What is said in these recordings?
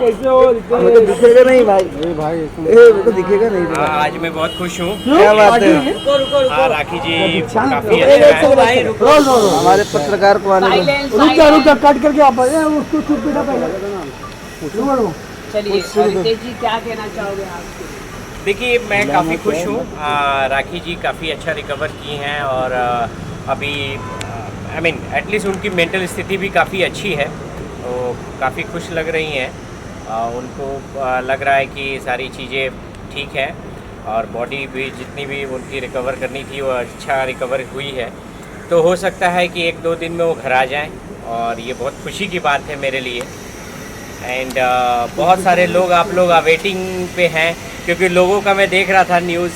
कैसे हो? हमें तो दिखेगा नहीं भाई। मेरे को दिखेगा नहीं भाई। आज मैं बहुत खुश हूँ। क्या बात है? हाँ, राखी जी काफी अच्छे हैं। हमारे पत्रकार को आने दो। रुक जा कट करके आप उसको चुप बैठा पहले। चलिए रितेश जी क्या कहना चाहोगे आप? देखिए मैं काफ़ी खुश हूँ। राखी जी काफ़ी अच्छा रिकवर की हैं और अभी आई मीन एटलीस्ट उनकी मेंटल स्थिति भी काफ़ी अच्छी है, तो काफ़ी खुश लग रही हैं। उनको लग रहा है कि सारी चीज़ें ठीक है और बॉडी भी जितनी भी उनकी रिकवर करनी थी वो अच्छा रिकवर हुई है। तो हो सकता है कि 1-2 दिन में वो घर आ जाएं और ये बहुत खुशी की बात है मेरे लिए। एंड बहुत सारे लोग आप लोग वेटिंग पे हैं, क्योंकि लोगों का मैं देख रहा था न्यूज़।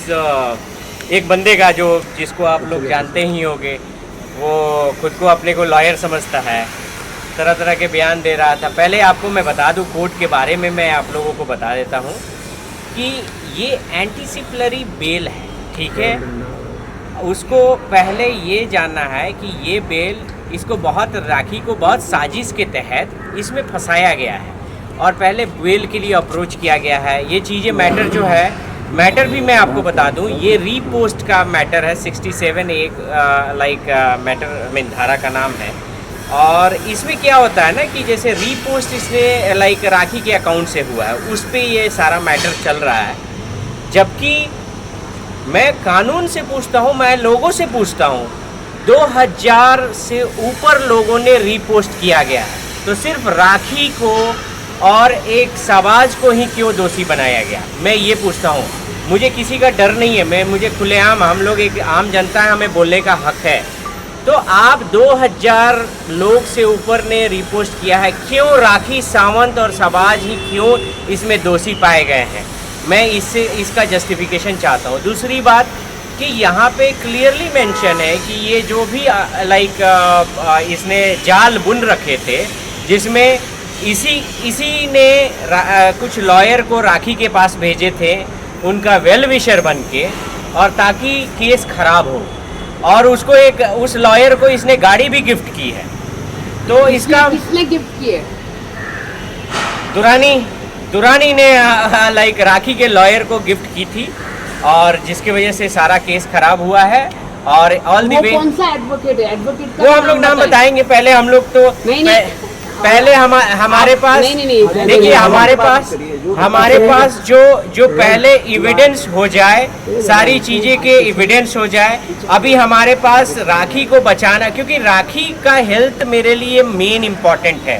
एक बंदे का जो जिसको आप लोग जानते ही होंगे, वो खुद को अपने को लॉयर समझता है, तरह तरह के बयान दे रहा था। पहले आपको मैं बता दूं कोर्ट के बारे में, मैं आप लोगों को बता देता हूं कि ये एंटीसिपलरी बेल है, ठीक है। उसको पहले ये जानना है कि ये बेल इसको बहुत राखी को बहुत साजिश के तहत इसमें फंसाया गया है और पहले बेल के लिए अप्रोच किया गया है। ये चीज़ें मैटर जो है, मैटर भी मैं आपको बता दूं, ये रीपोस्ट का मैटर है। 67 एक लाइक मैटर मीन धारा का नाम है। और इसमें क्या होता है ना कि जैसे रीपोस्ट इसने लाइक राखी के अकाउंट से हुआ है, उस पर ये सारा मैटर चल रहा है। जबकि मैं कानून से पूछता हूँ, मैं लोगों से पूछता हूँ, 2000 से ऊपर लोगों ने रीपोस्ट किया गया है, तो सिर्फ राखी को और एक शहबाज को ही क्यों दोषी बनाया गया? मैं ये पूछता हूँ। मुझे किसी का डर नहीं है, मुझे खुलेआम, हम लोग एक आम जनता है, हमें बोलने का हक है। तो आप 2000 लोग से ऊपर ने रिपोस्ट किया है, क्यों राखी सावंत और शहबाज ही क्यों इसमें दोषी पाए गए हैं? मैं इसका जस्टिफिकेशन चाहता हूँ। दूसरी बात कि यहाँ पे क्लियरली मेंशन है कि ये जो भी लाइक इसने जाल बुन रखे थे, जिसमें इसी ने कुछ लॉयर को राखी के पास भेजे थे उनका वेल विशर बन के, और ताकि केस खराब हो, और उसको उस लॉयर को इसने गाड़ी भी गिफ्ट की है। तो इसका किसने गिफ्ट की है? दुरानी ने लाइक राखी के लॉयर को गिफ्ट की थी, और जिसकी वजह से सारा केस खराब हुआ है। और ऑल दी वे कौन सा एडवोकेट है? एडवोकेट का वो हम लोग नाम बताएंगे। पहले हम लोग तो पहले हमारे पास देखिए, हमारे पास जो पहले एविडेंस हो जाए, सारी चीज़ें के एविडेंस हो जाए। अभी हमारे पास राखी को बचाना, क्योंकि राखी का हेल्थ मेरे लिए मेन इम्पॉर्टेंट है।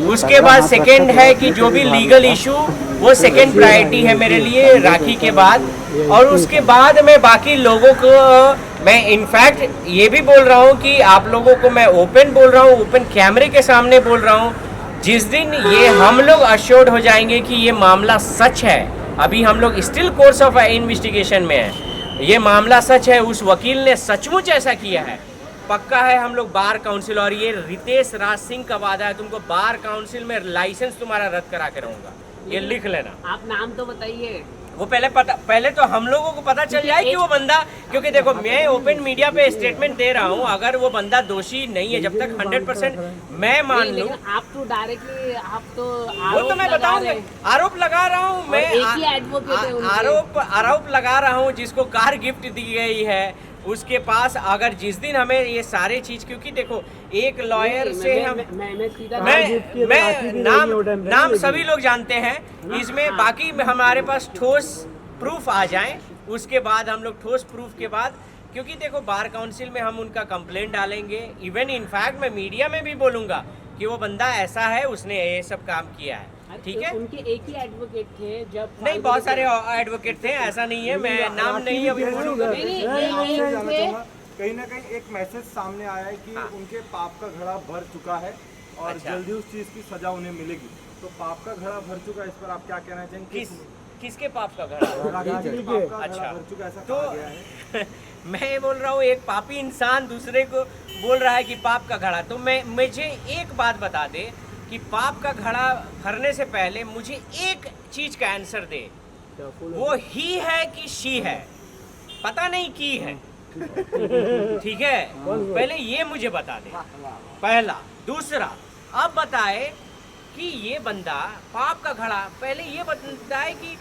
उसके बाद सेकंड है कि जो भी लीगल इशू, वो सेकंड प्रायोरिटी है मेरे लिए राखी के बाद। और उसके बाद मैं बाकी लोगों को, मैं इनफैक्ट ये भी बोल रहा हूँ कि आप लोगों को मैं ओपन बोल रहा हूँ, ओपन कैमरे के सामने बोल रहा हूँ, जिस दिन ये हम लोग अश्योर्ड हो जाएंगे कि ये मामला सच है, अभी हम लोग स्टिल कोर्स ऑफ इन्वेस्टिगेशन में है, ये मामला सच है, उस वकील ने सचमुच ऐसा किया है, पक्का है, हम लोग बार काउंसिल, और ये रितेश राज सिंह का वादा है, तुमको बार काउंसिल में लाइसेंस तुम्हारा रद्द करा के रहूँगा, ये लिख लेना। आप नाम तो बताइए। वो पहले तो हम लोगों को पता चल जाए कि वो बंदा, क्योंकि देखो मैं ओपन मीडिया पे स्टेटमेंट दे रहा हूँ, अगर वो बंदा दोषी नहीं है, जब तक 100% मैं मान लूँ। आप तो डायरेक्टली, आप तो वो तो मैं बताऊंगा, आरोप लगा रहा हूँ मैं, एक ही एडवोकेट है उनके। आरोप लगा रहा हूँ, जिसको कार गिफ्ट दी गई है उसके पास। अगर जिस दिन हमें ये सारे चीज, क्योंकि देखो एक लॉयर से हम मैं नाम सभी लोग जानते हैं इसमें, बाकी हमारे पास ठोस प्रूफ आ जाए, उसके बाद हम लोग ठोस प्रूफ के बाद, क्योंकि देखो बार काउंसिल में हम उनका कंप्लेंट डालेंगे, इवन इनफैक्ट मैं मीडिया में भी बोलूंगा कि वो बंदा ऐसा है, उसने ये सब काम किया है, ठीक है। उनके एक ही एडवोकेट थे जब नहीं, बहुत सारे एडवोकेट थे, ऐसा नहीं है, मैं नाम नहीं अभी बोलूंगा। कहीं ना कहीं एक मैसेज सामने आया है कि उनके पाप का घड़ा भर चुका है और जल्दी उस चीज की सजा उन्हें मिलेगी। तो पाप का घड़ा भर चुका है, इस पर आप क्या कहना चाहेंगे? किसके पाप का घड़ा? अच्छा, भर चुका, ऐसा तो कहा गया है। मैं ये बोल रहा हूँ, एक पापी इंसान दूसरे को बोल रहा है कि पाप का घड़ा, तो मुझे एक बात बता दे कि पाप का घड़ा भरने से पहले मुझे एक चीज का आंसर दे, वो ही है कि शी है? पता नहीं की है, ठीक है, पहले ये मुझे बता दे, पहला। दूसरा, अब बताए कि ये बंदा पाप का घड़ा, पहले ये बताए कि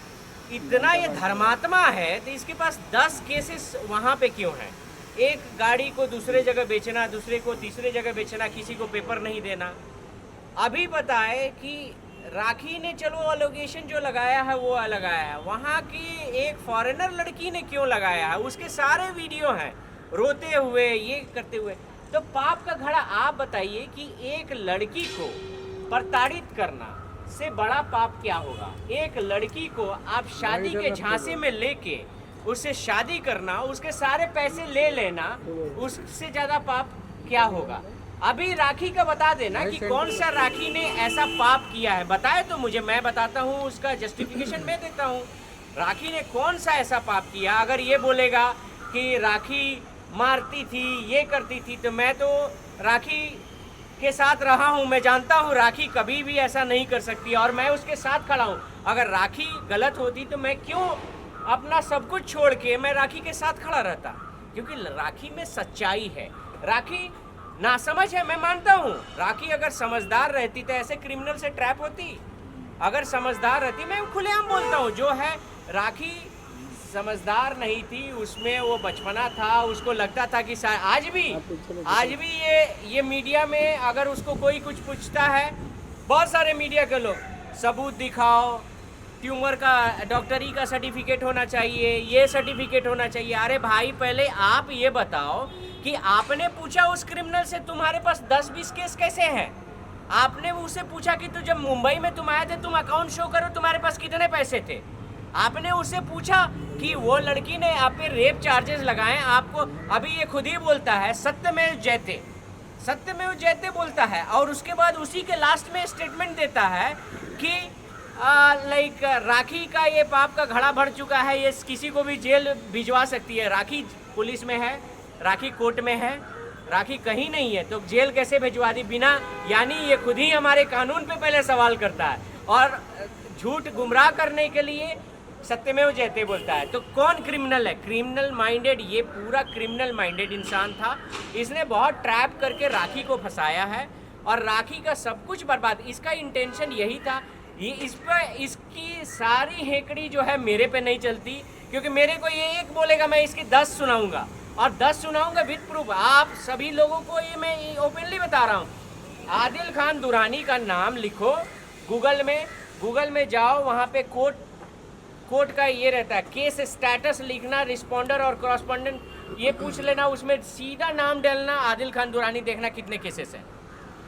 इतना ये धर्मात्मा है तो इसके पास 10 केसेस वहाँ पे क्यों हैं? एक गाड़ी को दूसरे जगह बेचना, दूसरे को तीसरे जगह बेचना, किसी को पेपर नहीं देना। अभी बताए कि राखी ने चलो एलोगेशन जो लगाया है वो लगाया है, वहाँ की एक फॉरेनर लड़की ने क्यों लगाया है? उसके सारे वीडियो हैं रोते हुए, ये करते हुए। तो पाप का घड़ा आप बताइए कि एक लड़की को प्रताड़ित करना से बड़ा पाप क्या होगा? एक लड़की को आप शादी के झांसे में लेके उससे शादी करना, उसके सारे पैसे ले लेना, उससे ज़्यादा पाप क्या होगा? अभी राखी का बता देना कि कौन सा राखी ने ऐसा पाप किया है, बताए तो मुझे, मैं बताता हूँ, उसका जस्टिफिकेशन मैं देता हूँ। राखी ने कौन सा ऐसा पाप किया? अगर ये बोलेगा कि राखी मारती थी, ये करती थी, तो मैं तो राखी के साथ रहा हूँ, मैं जानता हूँ राखी कभी भी ऐसा नहीं कर सकती और मैं उसके साथ खड़ा हूँ। अगर राखी गलत होती तो मैं क्यों अपना सब कुछ छोड़ के मैं राखी के साथ खड़ा रहता? क्योंकि राखी में सच्चाई है। राखी नासमझ है, मैं मानता हूँ। राखी अगर समझदार रहती तो ऐसे क्रिमिनल से ट्रैप होती। अगर समझदार रहती, मैं खुलेआम बोलता हूँ, जो है राखी समझदार नहीं थी, उसमें वो बचपना था, उसको लगता था कि आज भी ये मीडिया में अगर उसको कोई कुछ पूछता है, बहुत सारे मीडिया के लोग, सबूत दिखाओ, ट्यूमर का डॉक्टरी का सर्टिफिकेट होना चाहिए, ये सर्टिफिकेट होना चाहिए। अरे भाई, पहले आप ये बताओ कि आपने पूछा उस क्रिमिनल से तुम्हारे पास 10-20 केस कैसे हैं? आपने उससे पूछा कि जब मुंबई में तुम आए थे, तुम अकाउंट शो करो, तुम्हारे पास कितने पैसे थे? आपने उससे पूछा कि वो लड़की ने आप पे रेप चार्जेस लगाए आपको? अभी ये खुद ही बोलता है सत्यमेव जयते बोलता है, और उसके बाद उसी के लास्ट में स्टेटमेंट देता है कि लाइक राखी का ये पाप का घड़ा भर चुका है, ये किसी को भी जेल भिजवा सकती है। राखी पुलिस में है, राखी कोर्ट में है, राखी कहीं नहीं है, तो जेल कैसे भिजवा दी बिना? यानी ये खुद ही हमारे कानून पे पहले सवाल करता है और झूठ गुमराह करने के लिए सत्यमेव जयते बोलता है। तो कौन क्रिमिनल है? क्रिमिनल माइंडेड, ये पूरा क्रिमिनल माइंडेड इंसान था। इसने बहुत ट्रैप करके राखी को फंसाया है और राखी का सब कुछ बर्बाद। इसका इंटेंशन यही था। ये इस पर इसकी सारी हेकड़ी जो है मेरे पे नहीं चलती, क्योंकि मेरे को ये एक बोलेगा मैं इसकी 10 सुनाऊंगा और 10 सुनाऊंगा विद प्रूफ। आप सभी लोगों को ये मैं ओपनली बता रहा हूँ। आदिल खान दुरानी का नाम लिखो गूगल में जाओ, वहाँ पे कोर्ट का ये रहता है, केस स्टेटस लिखना, रिस्पॉन्डर और करस्पॉन्डेंट ये पूछ लेना, उसमें सीधा नाम डालना आदिल खान दुरानी, देखना कितने केसेस हैं।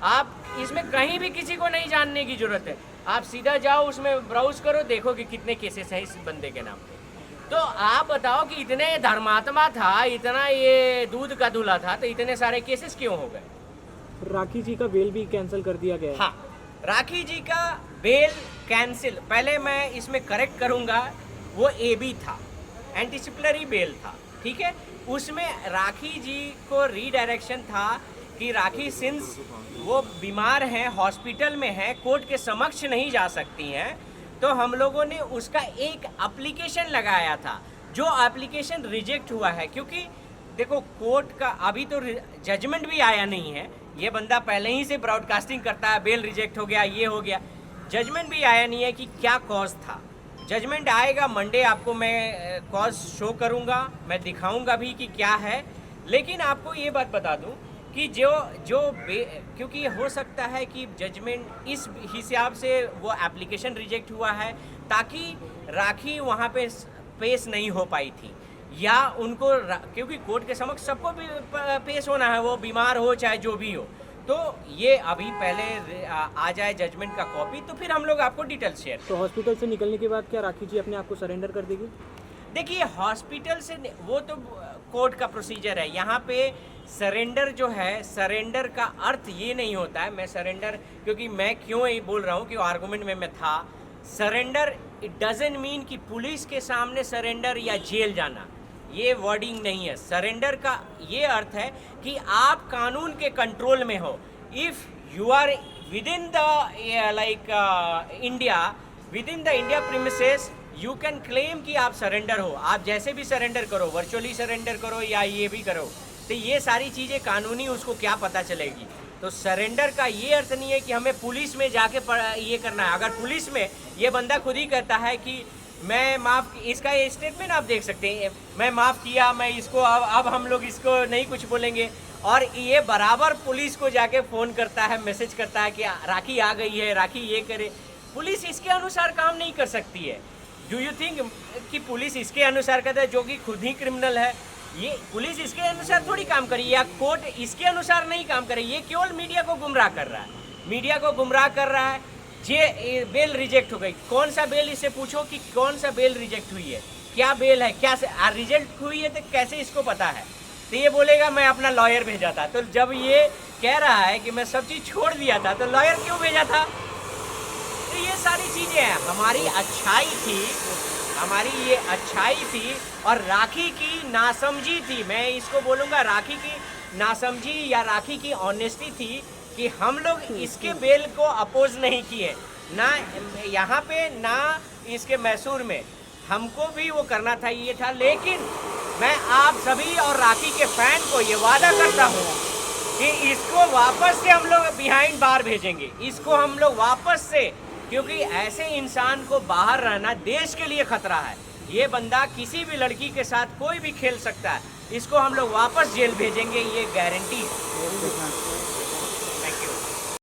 आप इसमें कहीं भी किसी को नहीं जानने की जरूरत है, आप सीधा जाओ उसमें ब्राउज करो, देखो कि कितने केसेस हैं इस बंदे के नाम पे। तो आप बताओ कि इतने धर्मात्मा था, इतना ये दूध का दूल्हा था, तो इतने सारे केसेस क्यों हो गए? राखी जी का बेल भी कैंसिल कर दिया गया है। हाँ, राखी जी का बेल कैंसिल, पहले मैं इसमें करेक्ट करूंगा, वो एबी था, एंटीसिपेटरी बेल था, ठीक है। उसमें राखी जी को रीडायरेक्शन था कि राखी सिंस वो बीमार हैं, हॉस्पिटल में हैं, कोर्ट के समक्ष नहीं जा सकती हैं, तो हम लोगों ने उसका एक एप्लीकेशन लगाया था, जो एप्लीकेशन रिजेक्ट हुआ है। क्योंकि देखो, कोर्ट का अभी तो जजमेंट भी आया नहीं है, ये बंदा पहले ही से ब्रॉडकास्टिंग करता है, बेल रिजेक्ट हो गया, ये हो गया, जजमेंट भी आया नहीं है कि क्या कॉज था। जजमेंट आएगा मंडे, आपको मैं कॉज शो करूंगा, मैं दिखाऊंगा भी कि क्या है। लेकिन आपको ये बात बता दूं कि क्योंकि हो सकता है कि जजमेंट इस हिसाब से वो एप्लीकेशन रिजेक्ट हुआ है ताकि राखी वहाँ पे पेश नहीं हो पाई थी, या उनको क्योंकि कोर्ट के समक्ष सबको भी पेश होना है, वो बीमार हो चाहे जो भी हो। तो ये अभी पहले आ जाए जजमेंट का कॉपी, तो फिर हम लोग आपको डिटेल्स शेयर। तो हॉस्पिटल से निकलने के बाद क्या राखी जी अपने आप को सरेंडर कर देगी? देखिए, हॉस्पिटल से वो तो कोर्ट का प्रोसीजर है। यहाँ पे सरेंडर जो है, सरेंडर का अर्थ ये नहीं होता है, मैं सरेंडर, क्योंकि मैं क्यों ये बोल रहा हूँ कि आर्गूमेंट में मैं था, सरेंडर इट डजंट मीन कि पुलिस के सामने सरेंडर या जेल जाना, ये वर्डिंग नहीं है। सरेंडर का ये अर्थ है कि आप कानून के कंट्रोल में हो। If you are within the India premises, you can claim कि आप सरेंडर हो। आप जैसे भी सरेंडर करो, वर्चुअली सरेंडर करो या ये भी करो, तो ये सारी चीज़ें कानूनी उसको क्या पता चलेगी। तो सरेंडर का ये अर्थ नहीं है कि हमें पुलिस में जाके ये करना है। अगर पुलिस में ये बंदा खुद ही कहता है कि मैं माफ़, इसका ये स्टेटमेंट आप देख सकते हैं, मैं माफ़ किया, मैं इसको अब हम लोग इसको नहीं कुछ बोलेंगे, और ये बराबर पुलिस को जाके फ़ोन करता है, मैसेज करता है कि राखी आ गई है, राखी ये करे। पुलिस इसके अनुसार काम नहीं कर सकती है। डू यू थिंक कि पुलिस इसके अनुसार करता है, जो कि खुद ही क्रिमिनल है? ये पुलिस इसके अनुसार थोड़ी काम करी, या कोर्ट इसके अनुसार नहीं काम करे। ये केवल मीडिया को गुमराह कर रहा है, मीडिया को गुमराह कर रहा है। ये बेल रिजेक्ट हो गई, कौन सा बेल, इससे पूछो कि कौन सा बेल रिजेक्ट हुई है, क्या बेल है, क्या रिजेक्ट हुई है, तो कैसे इसको पता है? तो ये बोलेगा मैं अपना लॉयर भेजा था। तो जब ये कह रहा है कि मैं सब चीज़ छोड़ दिया था, तो लॉयर क्यों भेजा था? तो ये सारी चीज़ें हैं, हमारी अच्छाई थी, हमारी ये अच्छाई थी और राखी की नासमझी थी। मैं इसको बोलूँगा राखी की नासमझी या राखी की ऑनेस्टी थी कि हम लोग इसके बेल को अपोज नहीं किए, ना यहाँ पे ना इसके मैसूर में। हमको भी वो करना था, ये था। लेकिन मैं आप सभी और राखी के फैन को ये वादा करता हूँ कि इसको वापस से हम लोग बिहाइंड बार भेजेंगे, इसको हम लोग वापस से, क्योंकि ऐसे इंसान को बाहर रहना देश के लिए खतरा है। ये बंदा किसी भी लड़की के साथ कोई भी खेल सकता है, इसको हम लोग वापस जेल भेजेंगे, ये गारंटी है।